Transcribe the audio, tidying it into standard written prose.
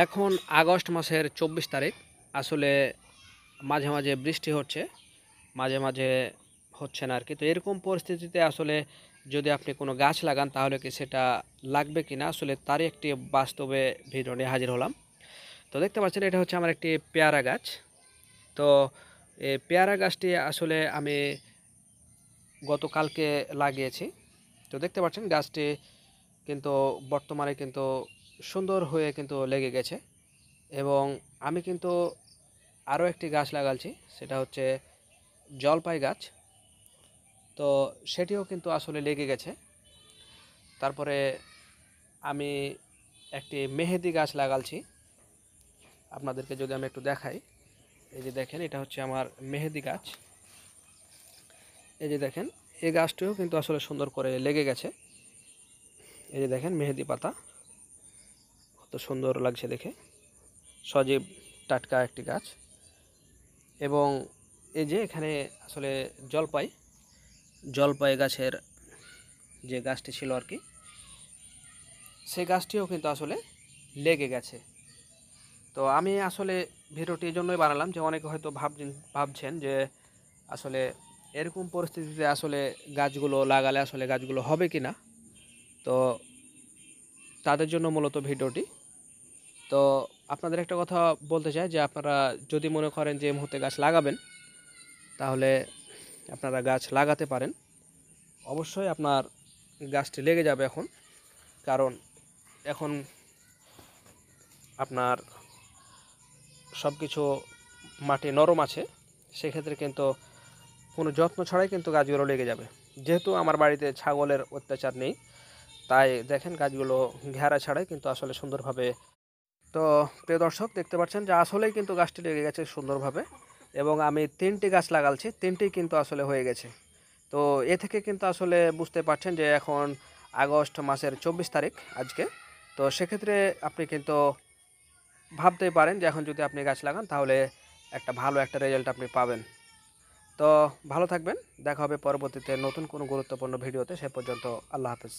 এখন আগস্ট মাসের ২৪ তারিখ। আসলে মাঝে মাঝে বৃষ্টি হচ্ছে, মাঝে মাঝে হচ্ছে না আর কি। তো এরকম পরিস্থিতিতে আসলে যদি আপনি কোনো গাছ লাগান তাহলে কি সেটা লাগবে কিনা, আসলে তারই একটি বাস্তবে ভিডিও নিয়ে হাজির হলাম। তো দেখতে পাচ্ছেন এটা হচ্ছে আমার একটি পেয়ারা গাছ। তো এই পেয়ারা গাছটি আসলে আমি গতকালকে লাগিয়েছি। তো দেখতে পাচ্ছেন গাছটি কিন্তু বর্তমানে কিন্তু সুন্দর হয়ে কিন্তু লেগে গেছে। এবং আমি কিন্তু আরও একটি গাছ লাগাচ্ছি, সেটা হচ্ছে জলপাই গাছ। তো সেটিও কিন্তু আসলে লেগে গেছে। তারপরে আমি একটি মেহেদি গাছ লাগাচ্ছি, আপনাদেরকে যদি আমি একটু দেখাই। এই যে দেখেন, এটা হচ্ছে আমার মেহেদি গাছ। এই যে দেখেন, এই গাছটিও কিন্তু আসলে সুন্দর করে লেগে গেছে। এই যে দেখেন মেহেদি পাতা, কত সুন্দর লাগছে দেখে, সজীব টাটকা একটি গাছ। এবং এই যে এখানে আসলে জলপাই জলপাই গাছের যে গাছটি ছিল আর কি, সেই গাছটিও কিন্তু আসলে লেগে গেছে। তো আমি আসলে ভিডিওটি এই জন্যই বানালাম যে অনেকে হয়তো ভাবছেন যে আসলে এরকম পরিস্থিতিতে আসলে গাছগুলো লাগালে আসলে গাছগুলো হবে কি না। তো তাদের জন্য মূলত ভিডিওটি। তো আপনাদের একটা কথা বলতে চাই যে আপনারা যদি মনে করেন যে এই মুহূর্তে গাছ লাগাবেন, তাহলে আপনারা গাছ লাগাতে পারেন। অবশ্যই আপনার গাছটি লেগে যাবে এখন, কারণ এখন আপনার সব কিছু মাটি নরম আছে। সেক্ষেত্রে কিন্তু কোনো যত্ন ছাড়াই কিন্তু গাছগুলো লেগে যাবে। যেহেতু আমার বাড়িতে ছাগলের অত্যাচার নেই, তাই দেখেন গাছগুলো ঘেরা ছাড়াই কিন্তু আসলে সুন্দরভাবে। তো প্রিয় দর্শক, দেখতে পাচ্ছেন যে আসলেই কিন্তু গাছটি লেগে গেছে সুন্দরভাবে। এবং আমি ৩টি গাছ লাগাচ্ছি, ৩টি কিন্তু আসলে হয়ে গেছে। তো এ থেকে কিন্তু আসলে বুঝতে পারছেন যে এখন আগস্ট মাসের ২৪ তারিখ আজকে। তো সেক্ষেত্রে আপনি কিন্তু ভাবতেই পারেন যে এখন যদি আপনি গাছ লাগান তাহলে একটা ভালো একটা রেজাল্ট আপনি পাবেন। তো ভালো থাকবেন, দেখা হবে পরবর্তীতে নতুন কোনো গুরুত্বপূর্ণ ভিডিওতে। সে পর্যন্ত আল্লাহ হাফেজ।